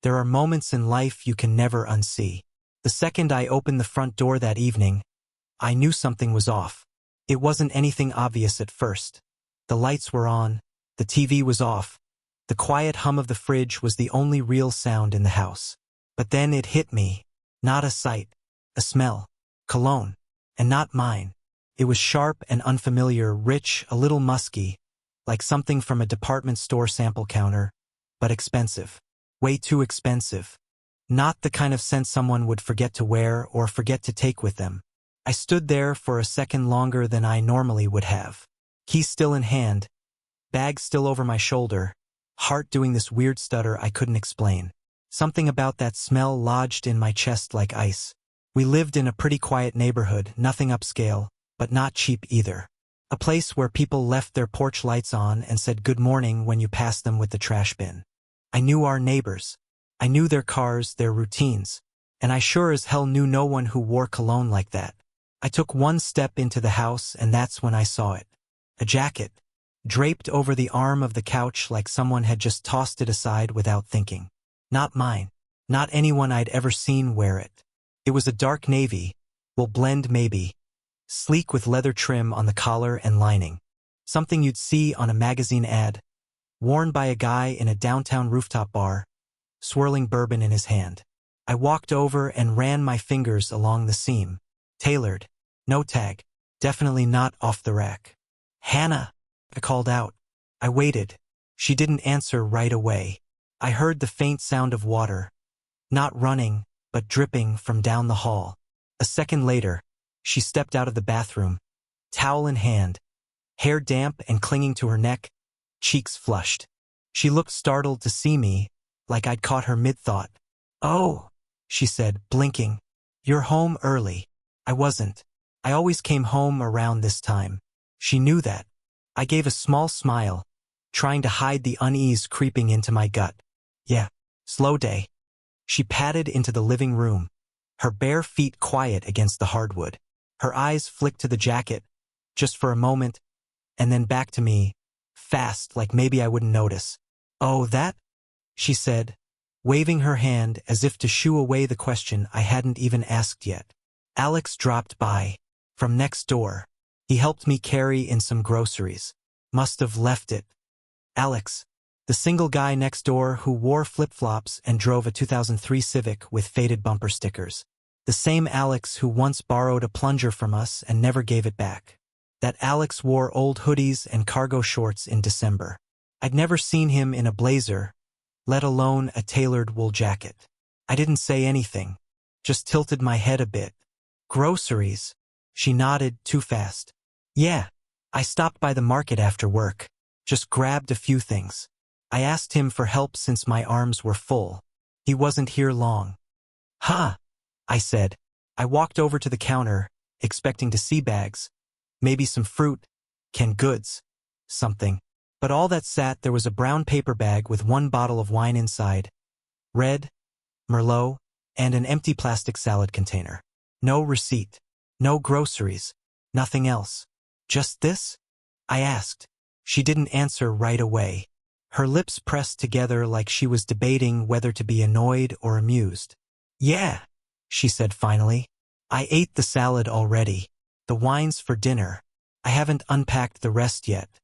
There are moments in life you can never unsee. The second I opened the front door that evening, I knew something was off. It wasn't anything obvious at first. The lights were on, the TV was off. The quiet hum of the fridge was the only real sound in the house. But then it hit me. Not a sight, a smell, cologne, and not mine. It was sharp and unfamiliar, rich, a little musky, like something from a department store sample counter, but expensive. Way too expensive. Not the kind of scent someone would forget to wear or forget to take with them. I stood there for a second longer than I normally would have. Key still in hand, bag still over my shoulder, heart doing this weird stutter I couldn't explain. Something about that smell lodged in my chest like ice. We lived in a pretty quiet neighborhood, nothing upscale, but not cheap either. A place where people left their porch lights on and said good morning when you passed them with the trash bin. I knew our neighbors. I knew their cars, their routines. And I sure as hell knew no one who wore cologne like that. I took one step into the house and that's when I saw it. A jacket, draped over the arm of the couch like someone had just tossed it aside without thinking. Not mine. Not anyone I'd ever seen wear it. It was a dark navy, will blend maybe, sleek with leather trim on the collar and lining. Something you'd see on a magazine ad, worn by a guy in a downtown rooftop bar, swirling bourbon in his hand. I walked over and ran my fingers along the seam. Tailored. No tag. Definitely not off the rack. "Hannah," I called out. I waited. She didn't answer right away. I heard the faint sound of water. Not running, but dripping from down the hall. A second later, she stepped out of the bathroom, towel in hand, hair damp and clinging to her neck, cheeks flushed. She looked startled to see me, like I'd caught her mid-thought. "Oh," she said, blinking. "You're home early." I wasn't. I always came home around this time. She knew that. I gave a small smile, trying to hide the unease creeping into my gut. "Yeah, slow day." She padded into the living room, her bare feet quiet against the hardwood. Her eyes flicked to the jacket, just for a moment, and then back to me, fast like maybe I wouldn't notice. "Oh, that?" she said, waving her hand as if to shoo away the question I hadn't even asked yet. "Alex dropped by. From next door. He helped me carry in some groceries. Must have left it." Alex. The single guy next door who wore flip-flops and drove a 2003 Civic with faded bumper stickers. The same Alex who once borrowed a plunger from us and never gave it back. That Alex wore old hoodies and cargo shorts in December. I'd never seen him in a blazer, let alone a tailored wool jacket. I didn't say anything, just tilted my head a bit. "Groceries?" She nodded too fast. "Yeah, I stopped by the market after work. Just grabbed a few things. I asked him for help since my arms were full. He wasn't here long." "Huh," I said. I walked over to the counter, expecting to see bags. Maybe some fruit, canned goods, something. But all that sat there was a brown paper bag with one bottle of wine inside, red, Merlot, and an empty plastic salad container. No receipt, no groceries, nothing else. "Just this?" I asked. She didn't answer right away. Her lips pressed together like she was debating whether to be annoyed or amused. "Yeah," she said finally. "I ate the salad already. The wine's for dinner. I haven't unpacked the rest yet."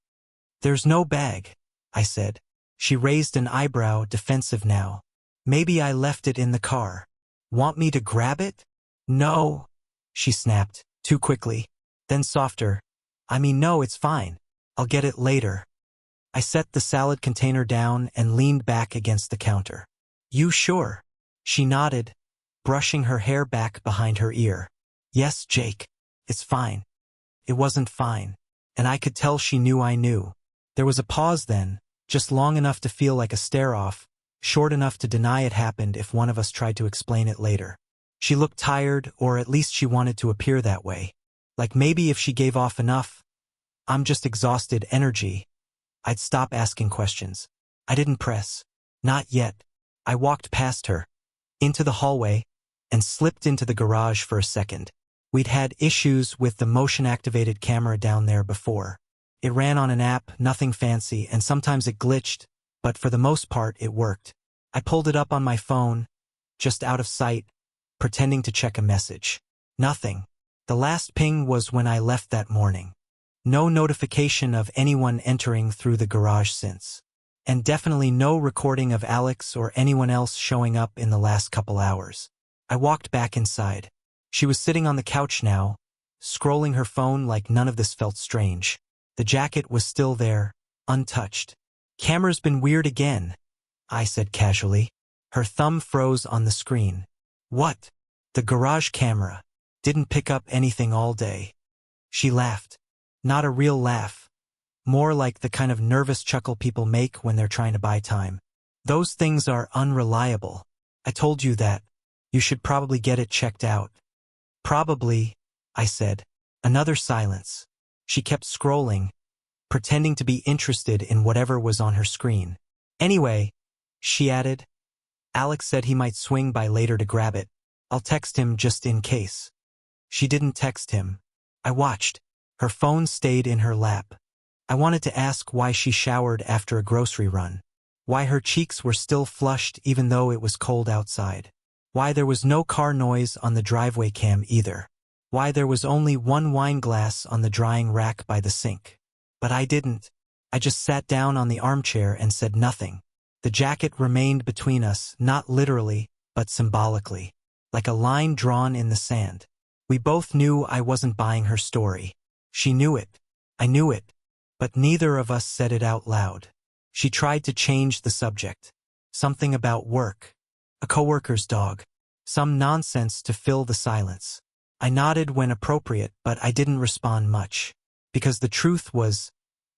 "There's no bag," I said. She raised an eyebrow, defensive now. "Maybe I left it in the car. Want me to grab it?" "No," she snapped, too quickly. Then softer. "I mean, no, it's fine. I'll get it later." I set the salad container down and leaned back against the counter. "You sure?" She nodded, brushing her hair back behind her ear. "Yes, Jake. It's fine." It wasn't fine, and I could tell she knew I knew. There was a pause then, just long enough to feel like a stare-off, short enough to deny it happened if one of us tried to explain it later. She looked tired, or at least she wanted to appear that way. Like maybe if she gave off enough, "I'm just exhausted" energy, I'd stop asking questions. I didn't press. Not yet. I walked past her, into the hallway, and slipped into the garage for a second. We'd had issues with the motion-activated camera down there before. It ran on an app, nothing fancy, and sometimes it glitched, but for the most part it worked. I pulled it up on my phone, just out of sight, pretending to check a message. Nothing. The last ping was when I left that morning. No notification of anyone entering through the garage since. And definitely no recording of Alex or anyone else showing up in the last couple hours. I walked back inside. She was sitting on the couch now, scrolling her phone like none of this felt strange. The jacket was still there, untouched. "Camera's been weird again," I said casually. Her thumb froze on the screen. "What?" "The garage camera. Didn't pick up anything all day." She laughed. Not a real laugh. More like the kind of nervous chuckle people make when they're trying to buy time. "Those things are unreliable. I told you that. You should probably get it checked out." "Probably," I said. Another silence. She kept scrolling, pretending to be interested in whatever was on her screen. "Anyway," she added, "Alex said he might swing by later to grab it. I'll text him just in case." She didn't text him. I watched. Her phone stayed in her lap. I wanted to ask why she showered after a grocery run. Why her cheeks were still flushed even though it was cold outside. Why there was no car noise on the driveway cam either. Why there was only one wine glass on the drying rack by the sink. But I didn't. I just sat down on the armchair and said nothing. The jacket remained between us, not literally, but symbolically. Like a line drawn in the sand. We both knew I wasn't buying her story. She knew it. I knew it. But neither of us said it out loud. She tried to change the subject. Something about work. A coworker's dog. Some nonsense to fill the silence. I nodded when appropriate, but I didn't respond much. Because the truth was,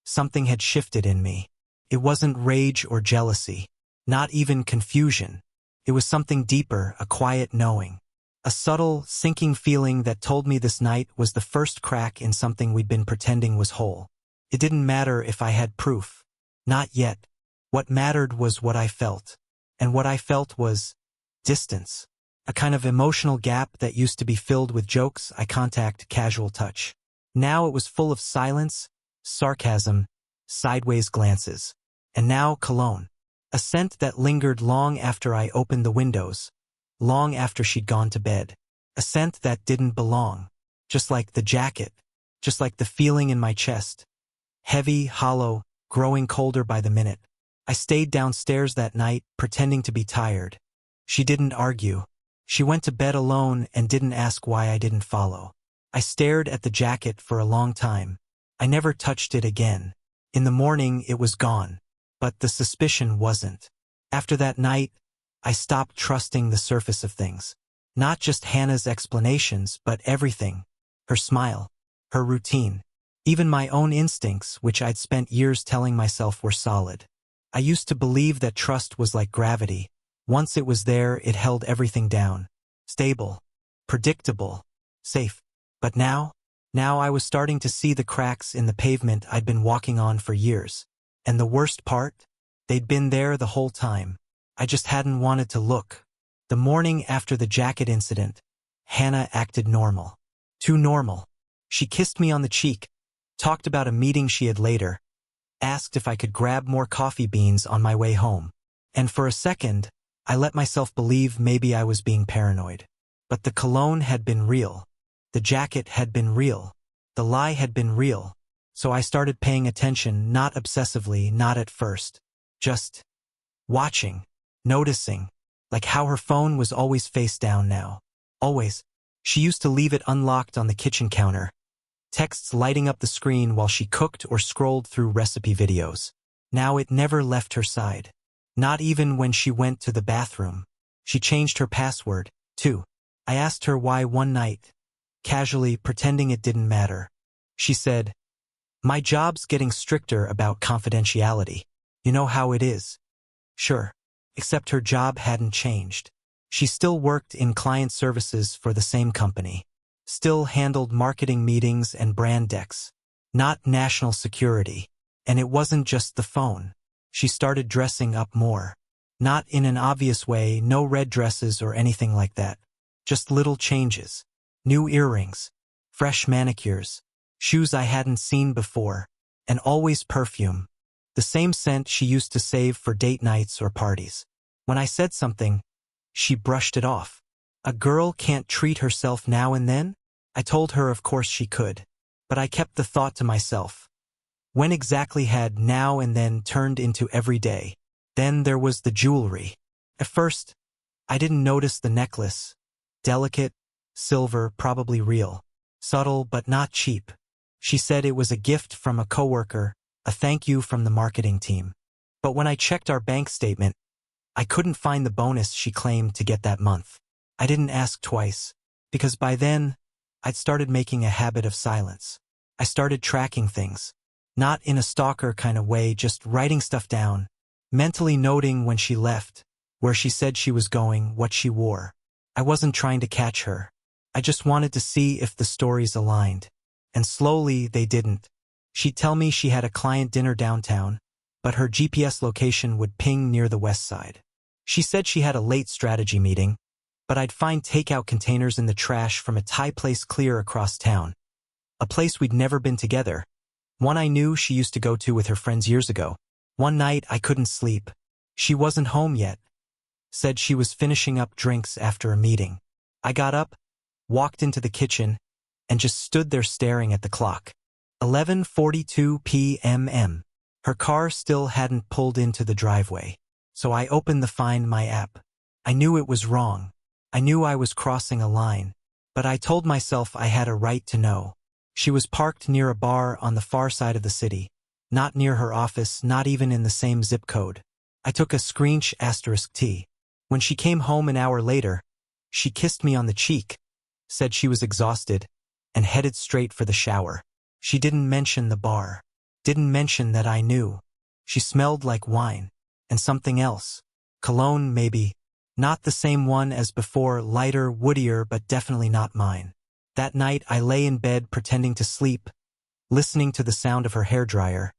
something had shifted in me. It wasn't rage or jealousy. Not even confusion. It was something deeper, a quiet knowing. A subtle, sinking feeling that told me this night was the first crack in something we'd been pretending was whole. It didn't matter if I had proof. Not yet. What mattered was what I felt. And what I felt was distance. A kind of emotional gap that used to be filled with jokes, eye contact, casual touch. Now it was full of silence, sarcasm, sideways glances. And now cologne. A scent that lingered long after I opened the windows. Long after she'd gone to bed. A scent that didn't belong. Just like the jacket. Just like the feeling in my chest. Heavy, hollow, growing colder by the minute. I stayed downstairs that night, pretending to be tired. She didn't argue. She went to bed alone and didn't ask why I didn't follow. I stared at the jacket for a long time. I never touched it again. In the morning, it was gone. But the suspicion wasn't. After that night, I stopped trusting the surface of things. Not just Hannah's explanations, but everything. Her smile. Her routine. Even my own instincts, which I'd spent years telling myself were solid. I used to believe that trust was like gravity. Once it was there, it held everything down. Stable. Predictable. Safe. But now I was starting to see the cracks in the pavement I'd been walking on for years. And the worst part? They'd been there the whole time. I just hadn't wanted to look. The morning after the jacket incident, Hannah acted normal. Too normal. She kissed me on the cheek, talked about a meeting she had later, asked if I could grab more coffee beans on my way home. And for a second, I let myself believe maybe I was being paranoid. But the cologne had been real. The jacket had been real. The lie had been real. So I started paying attention, not obsessively, not at first. Just watching, noticing, like how her phone was always face down now. Always. She used to leave it unlocked on the kitchen counter. Texts lighting up the screen while she cooked or scrolled through recipe videos. Now it never left her side. Not even when she went to the bathroom. She changed her password, too. I asked her why one night, casually pretending it didn't matter. She said, "My job's getting stricter about confidentiality. You know how it is." Sure. Except her job hadn't changed. She still worked in client services for the same company. Still handled marketing meetings and brand decks. Not national security. And it wasn't just the phone. She started dressing up more. Not in an obvious way, no red dresses or anything like that. Just little changes. New earrings. Fresh manicures. Shoes I hadn't seen before. And always perfume. The same scent she used to save for date nights or parties. When I said something, she brushed it off. A girl can't treat herself now and then? I told her of course she could. But I kept the thought to myself. When exactly had now and then turned into every day? Then there was the jewelry. At first, I didn't notice the necklace. Delicate, silver, probably real. Subtle but not cheap. She said it was a gift from a coworker, a thank you from the marketing team. But when I checked our bank statement, I couldn't find the bonus she claimed to get that month. I didn't ask twice, because by then, I'd started making a habit of silence. I started tracking things. Not in a stalker kind of way, just writing stuff down, mentally noting when she left, where she said she was going, what she wore. I wasn't trying to catch her. I just wanted to see if the stories aligned. And slowly, they didn't. She'd tell me she had a client dinner downtown, but her GPS location would ping near the west side. She said she had a late strategy meeting, but I'd find takeout containers in the trash from a Thai place clear across town. A place we'd never been together. One I knew she used to go to with her friends years ago. One night, I couldn't sleep. She wasn't home yet. Said she was finishing up drinks after a meeting. I got up, walked into the kitchen, and just stood there staring at the clock. 11:42 p.m. Her car still hadn't pulled into the driveway. So I opened the Find My app. I knew it was wrong. I knew I was crossing a line. But I told myself I had a right to know. She was parked near a bar on the far side of the city. Not near her office, not even in the same zip code. I took a *T. When she came home an hour later, she kissed me on the cheek, said she was exhausted, and headed straight for the shower. She didn't mention the bar. Didn't mention that I knew. She smelled like wine. And something else. Cologne, maybe. Not the same one as before, lighter, woodier, but definitely not mine. That night I lay in bed pretending to sleep, listening to the sound of her hairdryer,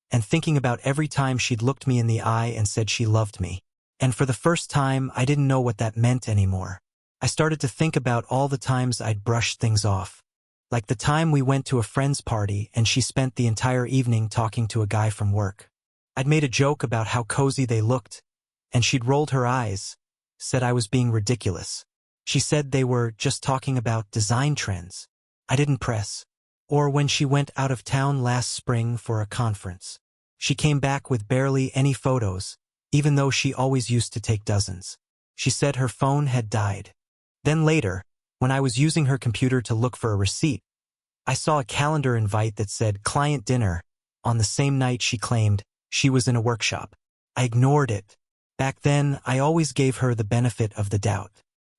and thinking about every time she'd looked me in the eye and said she loved me. And for the first time, I didn't know what that meant anymore. I started to think about all the times I'd brushed things off. Like the time we went to a friend's party and she spent the entire evening talking to a guy from work. I'd made a joke about how cozy they looked, and she'd rolled her eyes, said I was being ridiculous. She said they were just talking about design trends. I didn't press. Or when she went out of town last spring for a conference. She came back with barely any photos, even though she always used to take dozens. She said her phone had died. Then later, when I was using her computer to look for a receipt, I saw a calendar invite that said client dinner on the same night she claimed she was in a workshop. I ignored it. Back then, I always gave her the benefit of the doubt.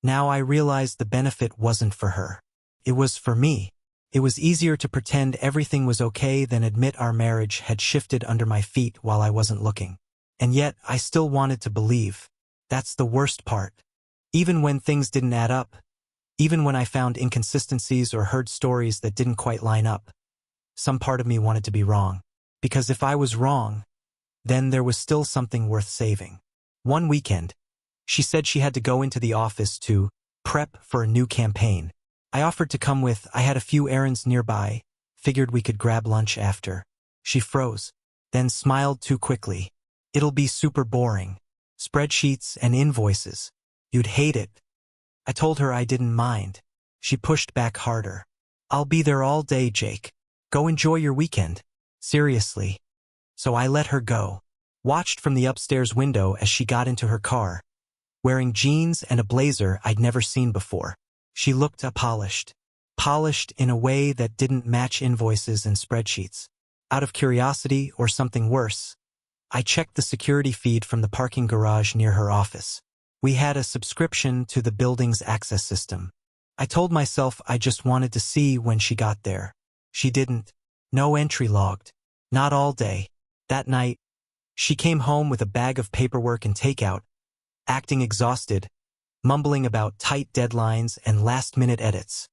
Now I realized the benefit wasn't for her. It was for me. It was easier to pretend everything was okay than admit our marriage had shifted under my feet while I wasn't looking. And yet, I still wanted to believe. That's the worst part. Even when things didn't add up, even when I found inconsistencies or heard stories that didn't quite line up, some part of me wanted to be wrong. Because if I was wrong, then there was still something worth saving. One weekend, she said she had to go into the office to prep for a new campaign. I offered to come with. I had a few errands nearby, figured we could grab lunch after. She froze, then smiled too quickly. It'll be super boring. Spreadsheets and invoices. You'd hate it. I told her I didn't mind. She pushed back harder. I'll be there all day, Jake. Go enjoy your weekend. Seriously. So I let her go. Watched from the upstairs window as she got into her car, wearing jeans and a blazer I'd never seen before. She looked polished. Polished in a way that didn't match invoices and spreadsheets. Out of curiosity or something worse, I checked the security feed from the parking garage near her office. We had a subscription to the building's access system. I told myself I just wanted to see when she got there. She didn't. No entry logged. Not all day. That night, she came home with a bag of paperwork and takeout, acting exhausted, mumbling about tight deadlines and last-minute edits.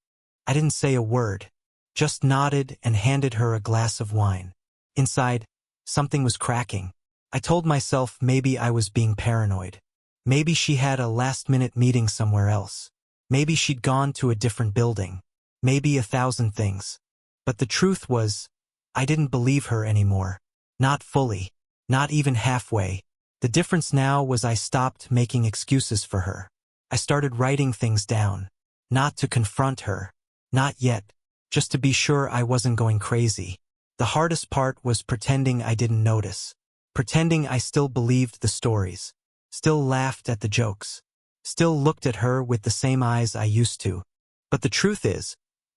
I didn't say a word, just nodded and handed her a glass of wine. Inside, something was cracking. I told myself maybe I was being paranoid. Maybe she had a last-minute meeting somewhere else. Maybe she'd gone to a different building. Maybe 1,000 things. But the truth was, I didn't believe her anymore. Not fully. Not even halfway. The difference now was I stopped making excuses for her. I started writing things down. Not to confront her. Not yet. Just to be sure I wasn't going crazy. The hardest part was pretending I didn't notice. Pretending I still believed the stories. Still laughed at the jokes. Still looked at her with the same eyes I used to. But the truth is,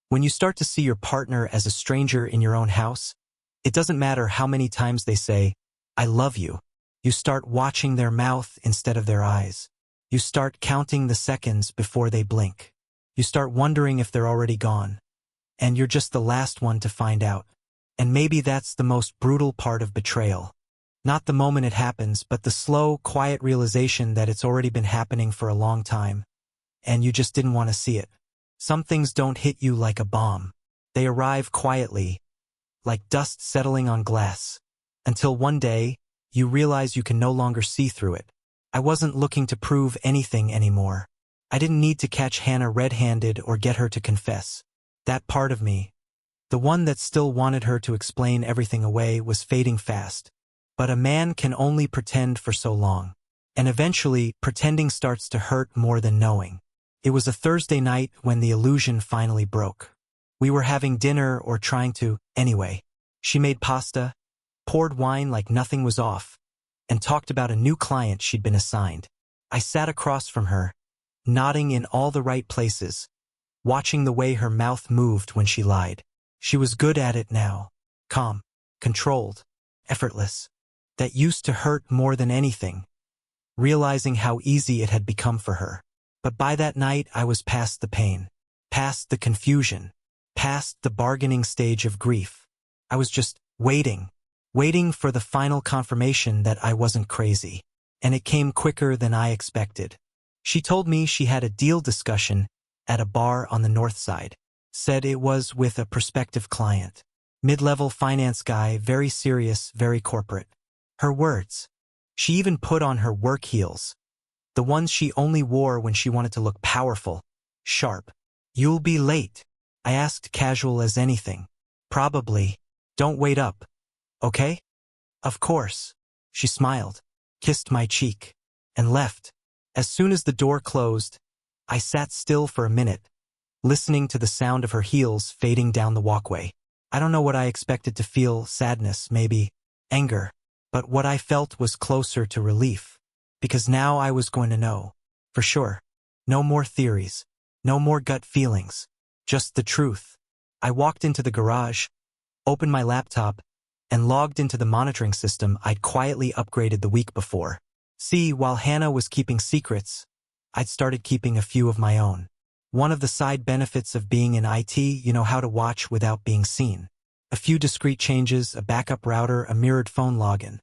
when you start to see your partner as a stranger in your own house, it doesn't matter how many times they say, "I love you." You start watching their mouth instead of their eyes. You start counting the seconds before they blink. You start wondering if they're already gone. And you're just the last one to find out. And maybe that's the most brutal part of betrayal. Not the moment it happens, but the slow, quiet realization that it's already been happening for a long time. And you just didn't want to see it. Some things don't hit you like a bomb. They arrive quietly, like dust settling on glass. Until one day, you realize you can no longer see through it. I wasn't looking to prove anything anymore. I didn't need to catch Hannah red-handed or get her to confess. That part of me, the one that still wanted her to explain everything away, was fading fast. But a man can only pretend for so long. And eventually, pretending starts to hurt more than knowing. It was a Thursday night when the illusion finally broke. We were having dinner or trying to, anyway. She made pasta, poured wine like nothing was off, and talked about a new client she'd been assigned. I sat across from her, nodding in all the right places, watching the way her mouth moved when she lied. She was good at it now. Calm, controlled, effortless. That used to hurt more than anything, realizing how easy it had become for her. But by that night I was past the pain, past the confusion, past the bargaining stage of grief. I was just waiting for the final confirmation that I wasn't crazy. And it came quicker than I expected. She told me she had a deal discussion at a bar on the north side. Said it was with a prospective client. Mid-level finance guy, very serious, very corporate. Her words. She even put on her work heels. The ones she only wore when she wanted to look powerful, sharp. "You'll be late," I asked, casual as anything. "Probably. Don't wait up. Okay?" "Of course." She smiled, kissed my cheek, and left. As soon as the door closed, I sat still for a minute, listening to the sound of her heels fading down the walkway. I don't know what I expected to feel, sadness, maybe, anger. But what I felt was closer to relief. Because now I was going to know. For sure. No more theories. No more gut feelings. Just the truth. I walked into the garage, opened my laptop, and logged into the monitoring system I'd quietly upgraded the week before. See, while Hannah was keeping secrets, I'd started keeping a few of my own. One of the side benefits of being in IT, you know how to watch without being seen. A few discrete changes, a backup router, a mirrored phone login.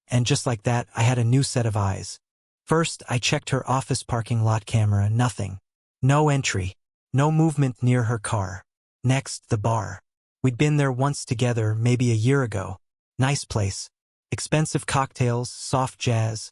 And just like that, I had a new set of eyes. First, I checked her office parking lot camera, nothing. No entry. No movement near her car. Next, the bar. We'd been there once together, maybe a year ago. Nice place. Expensive cocktails, soft jazz,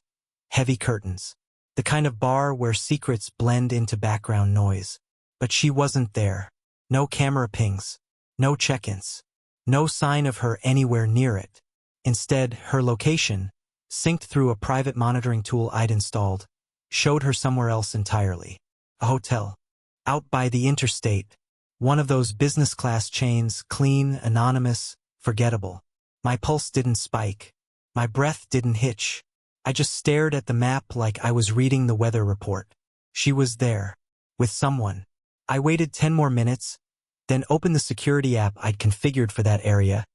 heavy curtains. The kind of bar where secrets blend into background noise. But she wasn't there. No camera pings. No check-ins. No sign of her anywhere near it. Instead, her location, synced through a private monitoring tool I'd installed, showed her somewhere else entirely. A hotel. Out by the interstate. One of those business-class chains, clean, anonymous, forgettable. My pulse didn't spike. My breath didn't hitch. I just stared at the map like I was reading the weather report. She was there. With someone. I waited 10 more minutes, then opened the security app I'd configured for that area,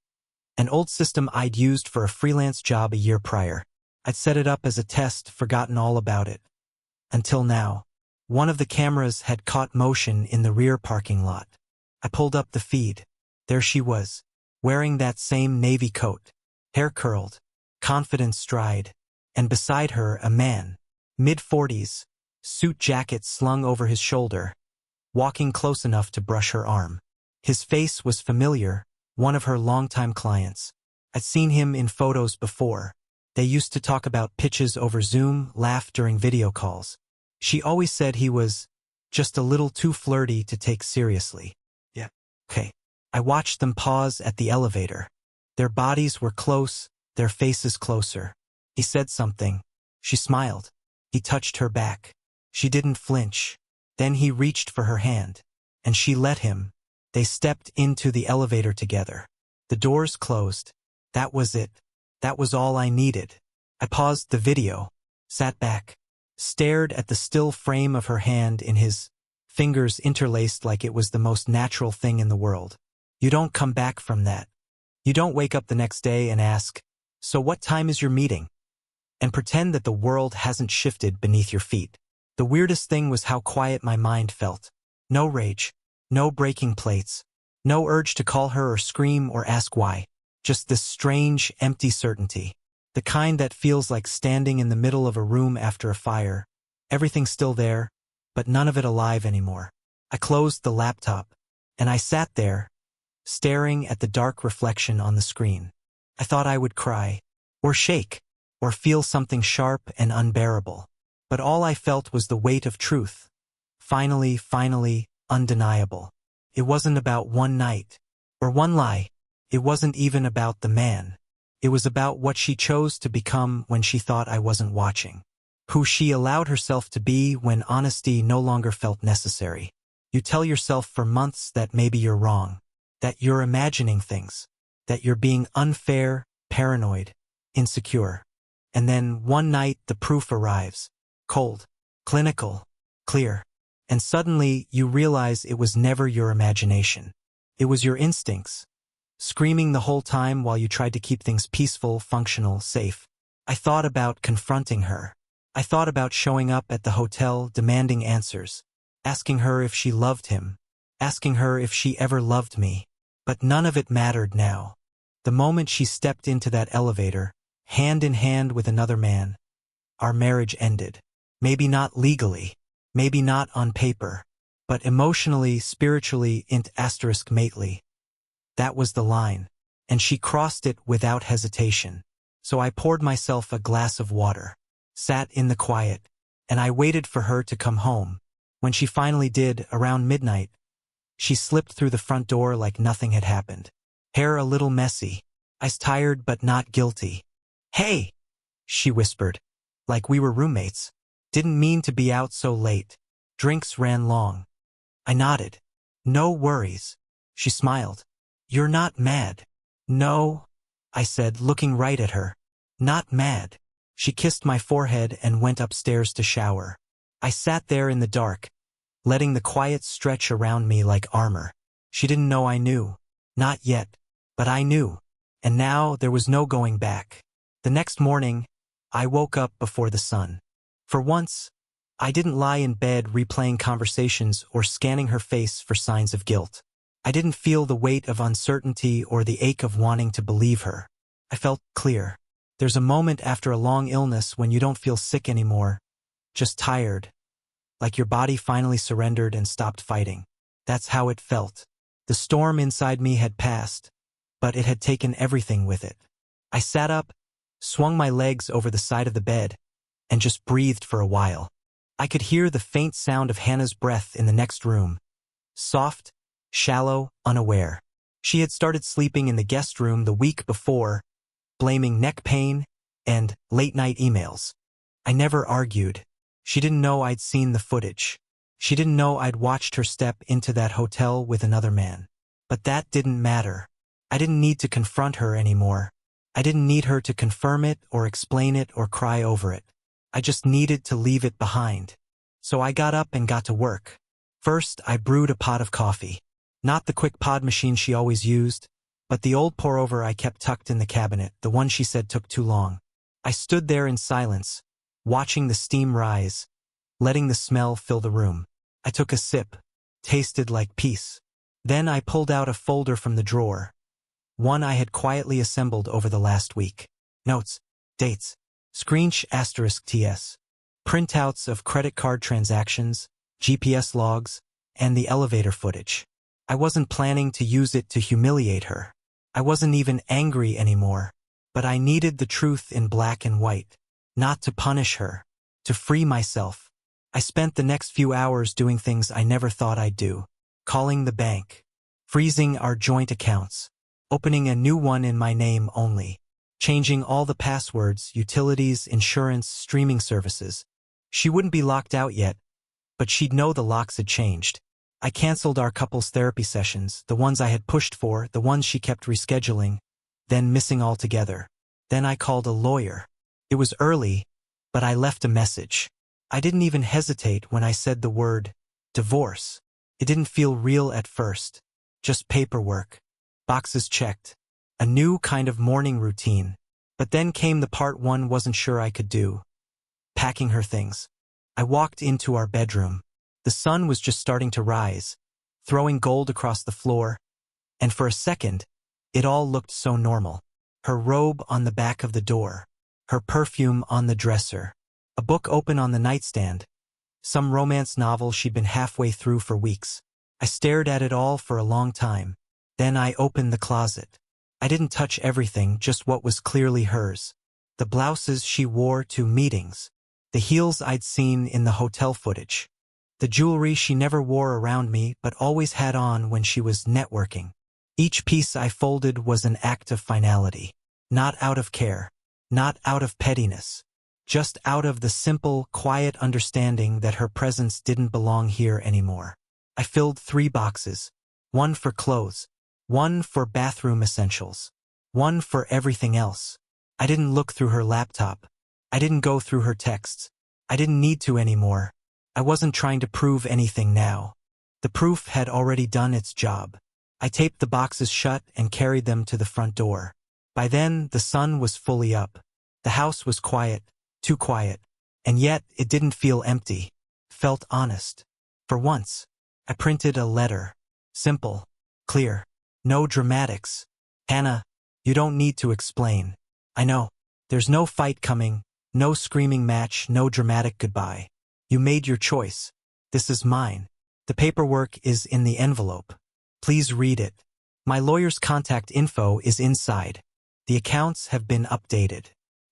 an old system I'd used for a freelance job a year prior. I'd set it up as a test, forgotten all about it. Until now. One of the cameras had caught motion in the rear parking lot. I pulled up the feed. There she was, wearing that same navy coat, hair curled, confident stride, and beside her a man, mid-40s, suit jacket slung over his shoulder, walking close enough to brush her arm. His face was familiar, one of her longtime clients. I'd seen him in photos before. They used to talk about pitches over Zoom, laugh during video calls. She always said he was just a little too flirty to take seriously. Yeah. Okay. I watched them pause at the elevator. Their bodies were close, their faces closer. He said something, She smiled. He touched her back. She didn't flinch. Then he reached for her hand. And she let him. They stepped into the elevator together. The doors closed. That was it. That was all I needed. I paused the video, sat back, stared at the still frame of her hand in his, fingers interlaced like it was the most natural thing in the world. You don't come back from that. You don't wake up the next day and ask, "So what time is your meeting?" and pretend that the world hasn't shifted beneath your feet. The weirdest thing was how quiet my mind felt. No rage, no breaking plates, no urge to call her or scream or ask why. Just this strange, empty certainty. The kind that feels like standing in the middle of a room after a fire. Everything's still there, but none of it alive anymore. I closed the laptop, and I sat there, staring at the dark reflection on the screen. I thought I would cry, or shake, or feel something sharp and unbearable. But all I felt was the weight of truth. Finally, undeniable. It wasn't about one night, or one lie. It wasn't even about the man. It was about what she chose to become when she thought I wasn't watching. Who she allowed herself to be when honesty no longer felt necessary. You tell yourself for months that maybe you're wrong, that you're imagining things, that you're being unfair, paranoid, insecure. And then one night the proof arrives. Cold, clinical, clear. And suddenly you realize it was never your imagination. It was your instincts. Screaming the whole time while you tried to keep things peaceful, functional, safe. I thought about confronting her. I thought about showing up at the hotel demanding answers, asking her if she loved him, asking her if she ever loved me. But none of it mattered now. The moment she stepped into that elevator, hand in hand with another man, our marriage ended. Maybe not legally, maybe not on paper, but emotionally, spiritually, mately. That was the line, and she crossed it without hesitation. So I poured myself a glass of water, sat in the quiet, and I waited for her to come home. When she finally did, around midnight, she slipped through the front door like nothing had happened. Hair a little messy, eyes tired but not guilty. "Hey," she whispered, like we were roommates. "Didn't mean to be out so late. Drinks ran long." I nodded. "No worries." She smiled. "You're not mad?" "No," I said, looking right at her. "Not mad." She kissed my forehead and went upstairs to shower. I sat there in the dark, letting the quiet stretch around me like armor. She didn't know I knew. Not yet. But I knew. And now there was no going back. The next morning, I woke up before the sun. For once, I didn't lie in bed replaying conversations or scanning her face for signs of guilt. I didn't feel the weight of uncertainty or the ache of wanting to believe her. I felt clear. There's a moment after a long illness when you don't feel sick anymore, just tired, like your body finally surrendered and stopped fighting. That's how it felt. The storm inside me had passed, but it had taken everything with it. I sat up, swung my legs over the side of the bed, and just breathed for a while. I could hear the faint sound of Hannah's breath in the next room. Soft, shallow, unaware. She had started sleeping in the guest room the week before, blaming neck pain and late-night emails. I never argued. She didn't know I'd seen the footage. She didn't know I'd watched her step into that hotel with another man. But that didn't matter. I didn't need to confront her anymore. I didn't need her to confirm it or explain it or cry over it. I just needed to leave it behind. So I got up and got to work. First, I brewed a pot of coffee. Not the quick pod machine she always used, but the old pour-over I kept tucked in the cabinet, the one she said took too long. I stood there in silence, watching the steam rise, letting the smell fill the room. I took a sip, tasted like peace. Then I pulled out a folder from the drawer, one I had quietly assembled over the last week. Notes, dates, *TS, printouts of credit card transactions, GPS logs, and the elevator footage. I wasn't planning to use it to humiliate her. I wasn't even angry anymore, but I needed the truth in black and white, not to punish her, to free myself. I spent the next few hours doing things I never thought I'd do. Calling the bank, freezing our joint accounts, opening a new one in my name only, changing all the passwords, utilities, insurance, streaming services. She wouldn't be locked out yet, but she'd know the locks had changed. I canceled our couple's therapy sessions, the ones I had pushed for, the ones she kept rescheduling, then missing altogether. Then I called a lawyer. It was early, but I left a message. I didn't even hesitate when I said the word divorce. It didn't feel real at first. Just paperwork. Boxes checked. A new kind of morning routine. But then came the part one wasn't sure I could do. Packing her things. I walked into our bedroom. The sun was just starting to rise, throwing gold across the floor, and for a second, it all looked so normal. Her robe on the back of the door, her perfume on the dresser, a book open on the nightstand, some romance novel she'd been halfway through for weeks. I stared at it all for a long time. Then I opened the closet. I didn't touch everything, just what was clearly hers. The blouses she wore to meetings, the heels I'd seen in the hotel footage, the jewelry she never wore around me but always had on when she was networking. Each piece I folded was an act of finality. Not out of care, not out of pettiness, just out of the simple, quiet understanding that her presence didn't belong here anymore. I filled 3 boxes, one for clothes, one for bathroom essentials, one for everything else. I didn't look through her laptop. I didn't go through her texts. I didn't need to anymore. I wasn't trying to prove anything now. The proof had already done its job. I taped the boxes shut and carried them to the front door. By then, the sun was fully up. The house was quiet, too quiet, and yet it didn't feel empty. It felt honest. For once, I printed a letter. Simple, clear, no dramatics. Hannah, you don't need to explain. I know. There's no fight coming, no screaming match, no dramatic goodbye. You made your choice. This is mine. The paperwork is in the envelope. Please read it. My lawyer's contact info is inside. The accounts have been updated.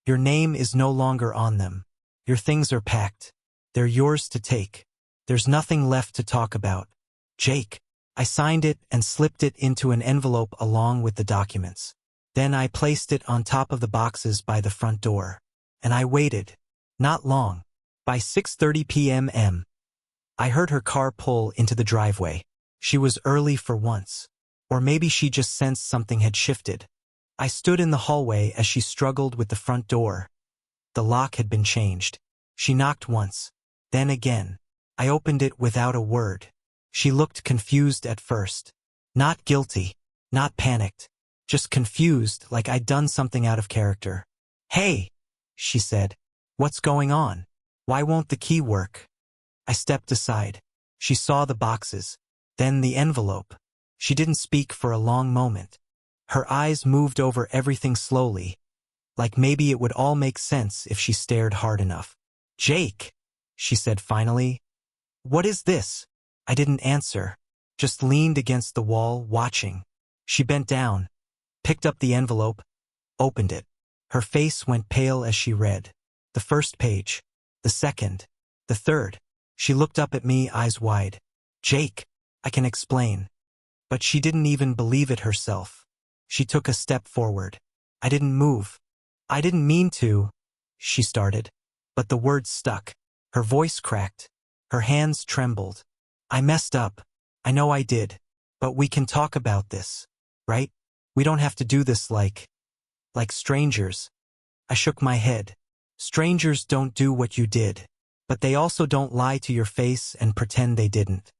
Your name is no longer on them. Your things are packed. They're yours to take. There's nothing left to talk about. Jake. I signed it and slipped it into an envelope along with the documents. Then I placed it on top of the boxes by the front door. And I waited. Not long. By 6:30 p.m. I heard her car pull into the driveway. She was early for once. Or maybe she just sensed something had shifted. I stood in the hallway as she struggled with the front door. The lock had been changed. She knocked once. Then again. I opened it without a word. She looked confused at first. Not guilty. Not panicked. Just confused, like I'd done something out of character. Hey, she said. What's going on? Why won't the key work? I stepped aside. She saw the boxes. Then the envelope. She didn't speak for a long moment. Her eyes moved over everything slowly, like maybe it would all make sense if she stared hard enough. Jake, she said finally. What is this? I didn't answer, just leaned against the wall, watching. She bent down, picked up the envelope, opened it. Her face went pale as she read. The first page, the second, the third. She looked up at me, eyes wide. Jake, I can explain. But she didn't even believe it herself. She took a step forward. I didn't move. I didn't mean to, she started. But the words stuck. Her voice cracked. Her hands trembled. I messed up. I know I did. But we can talk about this, right? We don't have to do this like strangers. I shook my head. Strangers don't do what you did. But they also don't lie to your face and pretend they didn't.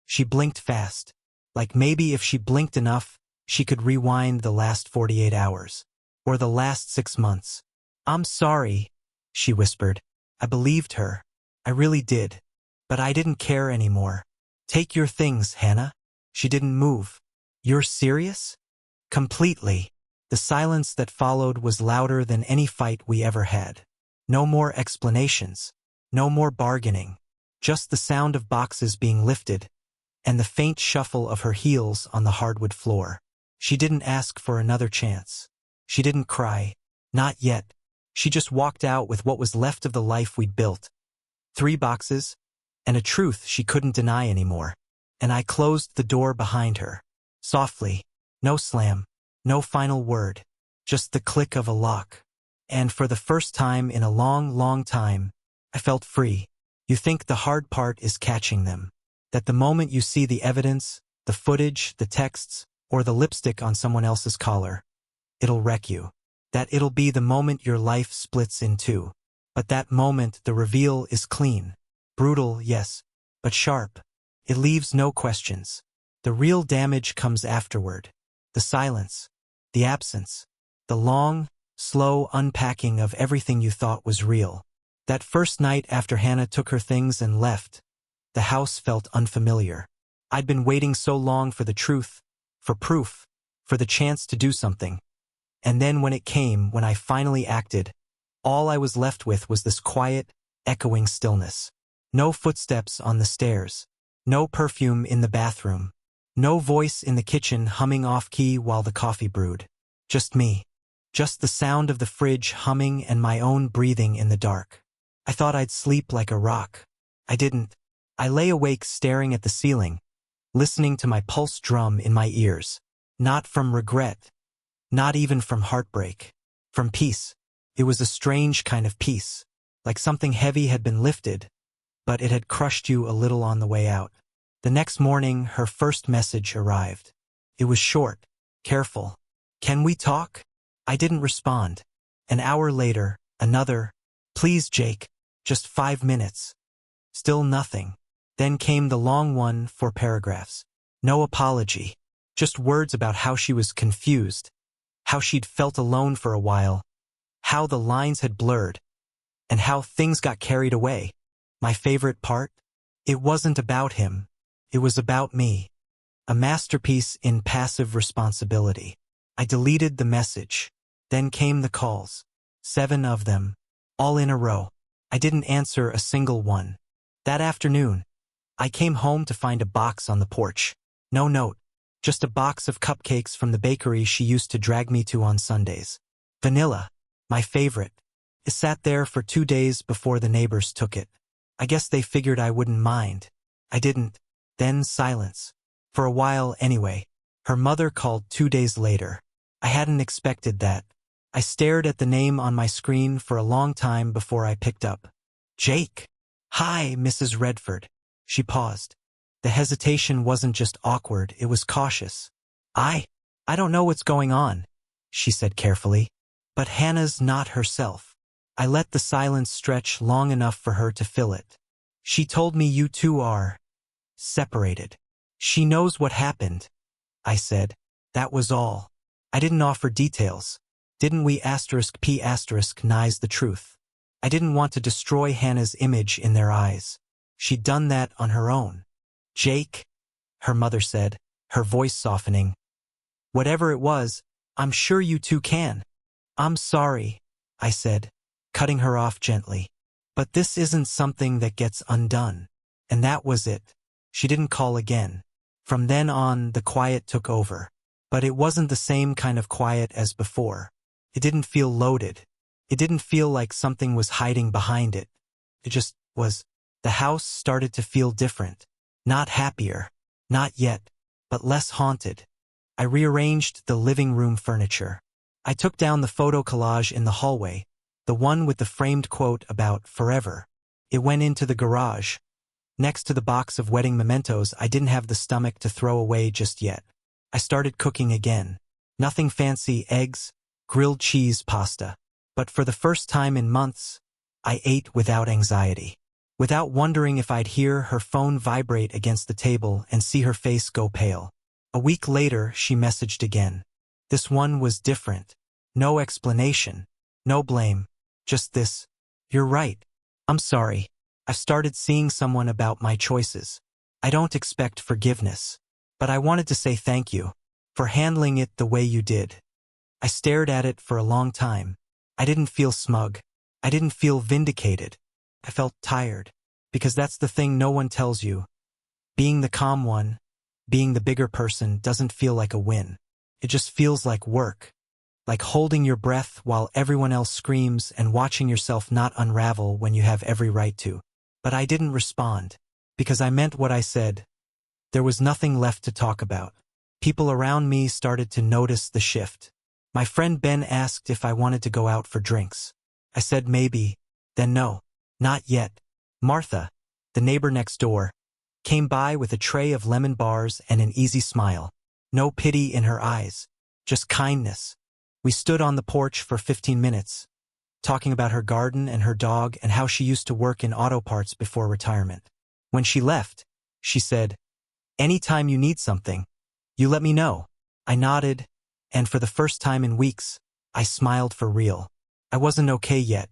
She blinked fast. Like maybe if she blinked enough, she could rewind the last 48 hours. Or the last 6 months. I'm sorry, she whispered. I believed her. I really did. But I didn't care anymore. Take your things, Hannah. She didn't move. You're serious? Completely. The silence that followed was louder than any fight we ever had. No more explanations. No more bargaining. Just the sound of boxes being lifted, and the faint shuffle of her heels on the hardwood floor. She didn't ask for another chance. She didn't cry. Not yet. She just walked out with what was left of the life we'd built. 3 boxes, and a truth she couldn't deny anymore. And I closed the door behind her. Softly. No slam. No final word. just the click of a lock. And for the first time in a long, long time, I felt free. You think the hard part is catching them. That the moment you see the evidence, the footage, the texts, or the lipstick on someone else's collar, it'll wreck you. That it'll be the moment your life splits in two. But that moment, the reveal is clean. Brutal, yes, but sharp. It leaves no questions. The real damage comes afterward. The silence, the absence, the long, slow unpacking of everything you thought was real. That first night after Hannah took her things and left, the house felt unfamiliar. I'd been waiting so long for the truth, for proof, for the chance to do something. And then when it came, when I finally acted, all I was left with was this quiet, echoing stillness. No footsteps on the stairs. No perfume in the bathroom. No voice in the kitchen humming off-key while the coffee brewed. Just me. Just the sound of the fridge humming and my own breathing in the dark. I thought I'd sleep like a rock. I didn't. I lay awake staring at the ceiling, listening to my pulse drum in my ears. Not from regret. Not even from heartbreak. From peace. It was a strange kind of peace. Like something heavy had been lifted, but it had crushed you a little on the way out. The next morning, her first message arrived. It was short, careful. "Can we talk?" I didn't respond. An hour later, another. "Please, Jake, just 5 minutes." Still nothing. Then came the long one, 4 paragraphs. No apology. Just words about how she was confused, how she'd felt alone for a while, how the lines had blurred, and how things got carried away. My favorite part? It wasn't about him. It was about me. A masterpiece in passive responsibility. I deleted the message. Then came the calls. 7 of them. All in a row. I didn't answer a single one. That afternoon, I came home to find a box on the porch. No note. Just a box of cupcakes from the bakery she used to drag me to on Sundays. Vanilla. My favorite. It sat there for 2 days before the neighbors took it. I guess they figured I wouldn't mind. I didn't. Then silence. For a while anyway. Her mother called 2 days later. I hadn't expected that. I stared at the name on my screen for a long time before I picked up. "Jake." "Hi, Mrs. Redford." She paused. The hesitation wasn't just awkward, it was cautious. I don't know what's going on," she said carefully. "But Hannah's not herself." I let the silence stretch long enough for her to fill it. "She told me you two are separated. She knows what happened," I said. That was all. I didn't offer details. Didn't we *p*nize the truth? I didn't want to destroy Hannah's image in their eyes. She'd done that on her own. "Jake," her mother said, her voice softening. "Whatever it was, I'm sure you two can." "I'm sorry," I said, cutting her off gently. "But this isn't something that gets undone." And that was it. She didn't call again. From then on, the quiet took over. But it wasn't the same kind of quiet as before. It didn't feel loaded. It didn't feel like something was hiding behind it. It just was. The house started to feel different. Not happier. Not yet. But less haunted. I rearranged the living room furniture. I took down the photo collage in the hallway, the one with the framed quote about forever. It went into the garage. Next to the box of wedding mementos I didn't have the stomach to throw away just yet. I started cooking again. Nothing fancy, eggs, grilled cheese, pasta. But for the first time in months, I ate without anxiety. Without wondering if I'd hear her phone vibrate against the table and see her face go pale. A week later, she messaged again. This one was different. No explanation. No blame. Just this. "You're right. I'm sorry. I've started seeing someone about my choices. I don't expect forgiveness. But I wanted to say thank you for handling it the way you did." I stared at it for a long time. I didn't feel smug. I didn't feel vindicated. I felt tired. Because that's the thing no one tells you. Being the calm one, being the bigger person doesn't feel like a win. It just feels like work. Like holding your breath while everyone else screams and watching yourself not unravel when you have every right to. But I didn't respond. Because I meant what I said. There was nothing left to talk about. People around me started to notice the shift. My friend Ben asked if I wanted to go out for drinks. I said maybe, then no, not yet. Martha, the neighbor next door, came by with a tray of lemon bars and an easy smile. No pity in her eyes, just kindness. We stood on the porch for 15 minutes, talking about her garden and her dog and how she used to work in auto parts before retirement. When she left, she said, "Anytime you need something, you let me know." I nodded, and for the first time in weeks, I smiled for real. I wasn't okay yet,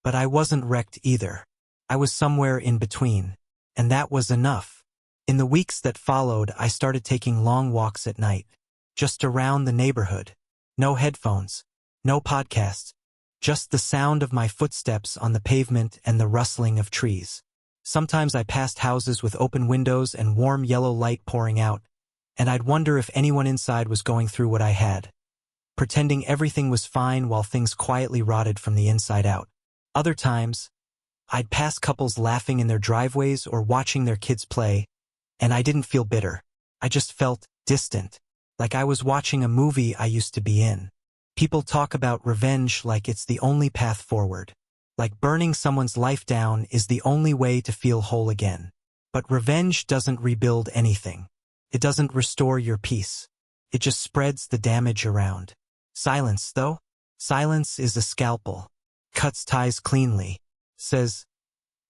but I wasn't wrecked either. I was somewhere in between, and that was enough. In the weeks that followed, I started taking long walks at night, just around the neighborhood. No headphones, no podcasts, just the sound of my footsteps on the pavement and the rustling of trees. Sometimes I passed houses with open windows and warm yellow light pouring out, and I'd wonder if anyone inside was going through what I had, pretending everything was fine while things quietly rotted from the inside out. Other times, I'd pass couples laughing in their driveways or watching their kids play, and I didn't feel bitter. I just felt distant, like I was watching a movie I used to be in. People talk about revenge like it's the only path forward. Like burning someone's life down is the only way to feel whole again. But revenge doesn't rebuild anything. It doesn't restore your peace. It just spreads the damage around. Silence, though? Silence is a scalpel. Cuts ties cleanly. Says,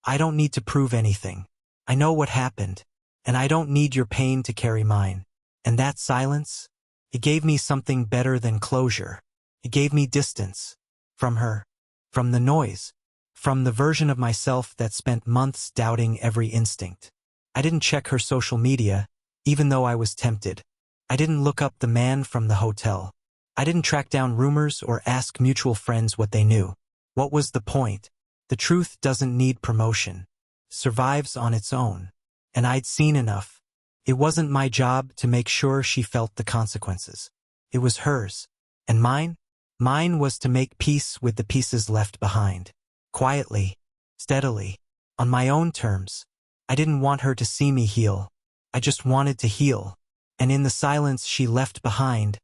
I don't need to prove anything. I know what happened, and I don't need your pain to carry mine. And that silence? It gave me something better than closure. It gave me distance. From her. From the noise. From the version of myself that spent months doubting every instinct. I didn't check her social media, even though I was tempted. I didn't look up the man from the hotel. I didn't track down rumors or ask mutual friends what they knew. What was the point? The truth doesn't need promotion. Survives on its own. And I'd seen enough. It wasn't my job to make sure she felt the consequences. It was hers. And mine? Mine was to make peace with the pieces left behind. Quietly, steadily, on my own terms. I didn't want her to see me heal. I just wanted to heal. And in the silence she left behind,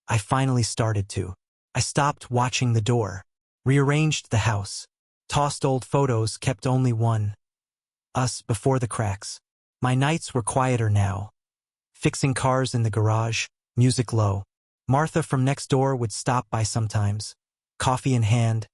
I finally started to. I stopped watching the door, rearranged the house, tossed old photos, kept only one. Us before the cracks. My nights were quieter now. Fixing cars in the garage, music low. Martha from next door would stop by sometimes, coffee in hand.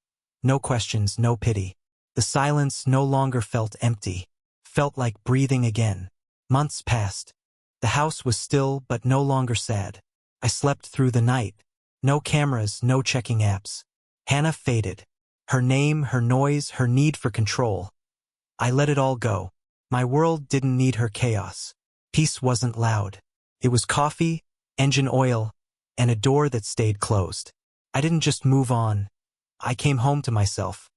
No questions, no pity. The silence no longer felt empty, felt like breathing again. Months passed. The house was still but no longer sad. I slept through the night. No cameras, no checking apps. Hannah faded. Her name, her noise, her need for control. I let it all go. My world didn't need her chaos. Peace wasn't loud. It was coffee, engine oil, and a door that stayed closed. I didn't just move on. I came home to myself.